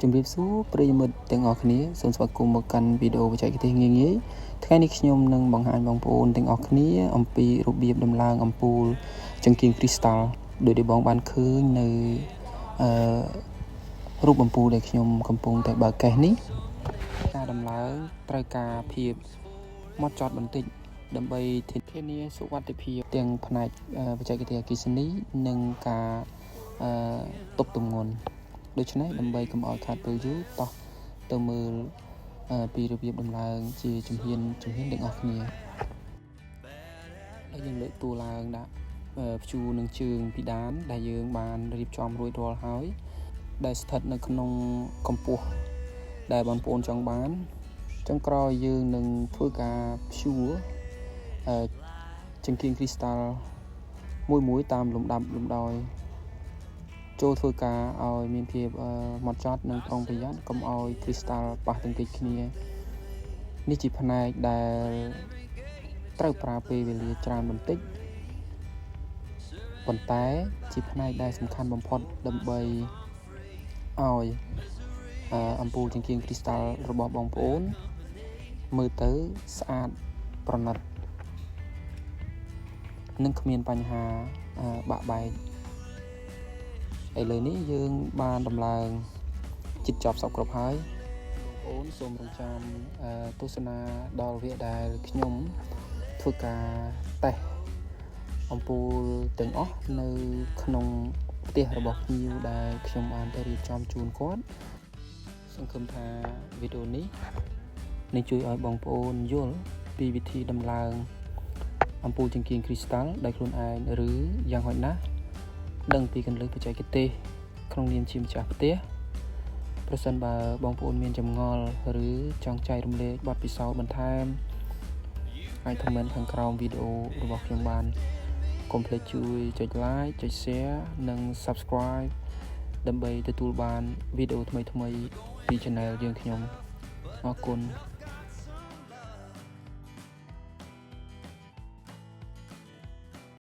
ជំរាបសួរប្រិយមិត្តទាំងអស់គ្នាសូមស្វាគមន៍មកកាន់វីដេអូបច្ចេកទេសងាយៗថ្ងៃនេះខ្ញុំនឹងបង្ហាញបងប្អូនទាំងអស់គ្នាអំពីរបៀបដំឡើងអំពូលចង្កៀងគ្រីស្តាល់ដោយដែលបងបានឃើញនៅរូបអំពូលដែលខ្ញុំកំពុងតែបើកកេសនេះការដំឡើងត្រូវការភាពម៉ត់ចត់បន្តិចដើម្បីធានាសុវត្ថិភាពទាំងផ្នែកបច្ចេកទេសអគ្គិសនីនិងការទប់ទម្ងន់ដូច្នេះដើម្បីកុំឲ្យខាតពេលយូរតោះទៅមើលពីរបៀបដំឡើងជាជំហានទាំងអស់គ្នាហើយយើងលើកតួឡើងដាក់ព្យួរនឹងជើងពីដានដែលយើងបានរៀបចំរួចរាល់ហើយដែលស្ថិតនៅក្នុងកម្ពស់ដែលបងប្អូនចង់បានចុងក្រោយយើងនឹងធ្វើការព្យួរចង្កៀងគ្រីស្តាល់មួយតាមលំដាប់លំដោយចូលធ្វើការឲ្យមានភាពម៉ត់ចត់និងប្រុងប្រយ័ត្នកុំឲ្យគ្រីស្តាល់ប៉ះទង្គិចគ្នានេះជាផ្នែកដែលត្រូវប្រើពេលវេលាច្រើនបន្តិចប៉ុន្តែជាផ្នែកដែលសំខាន់បំផុតដើម្បីឲ្យអំពូលចង្កៀងគ្រីស្តាល់របស់បងប្អូនមើលទៅស្អាតប្រណិតនិងគ្មានបញ្ហាបាក់បែកឥឡូវនេះយើងបានដំឡើងជិតចប់សពគ្រប់ហើយបងប្អូនសូមរងចាំទស្សនាដល់វគ្គដែលខ្ញុំធ្វើការតេស្តអំពូលទាំងអស់នៅក្នុងផ្ទះរបស់ភ្ញៀវដែលខ្ញុំបានទៅរៀបចំជូនគាត់សង្ឃឹមថាវីដេអូនេះនឹងជួយឲ្យបងប្អូនយល់ពីវិធីដំឡើងអំពូលចង្កៀងគ្រីស្តាល់ដោយខ្លួនឯងឬយ៉ាងហោចណាស់ដឹងពីគន្លឹះបច្ចេកទេសក្នុងនាមជាម្ចាស់ផ្ទះប្រសិនបើបងប្អូនមានចម្ងល់ឬចង់ចែករំលែកបទពិសោធន៍បន្ថែមអាច comment ខាងក្រោមវីដេអូរបស់ខ្ញុំបានកុំភ្លេចជួយចុច like ចុច share និង subscribe ដើម្បីទទួលបានវីដេអូថ្មីៗពី channel យើងខ្ញុំអរគុណ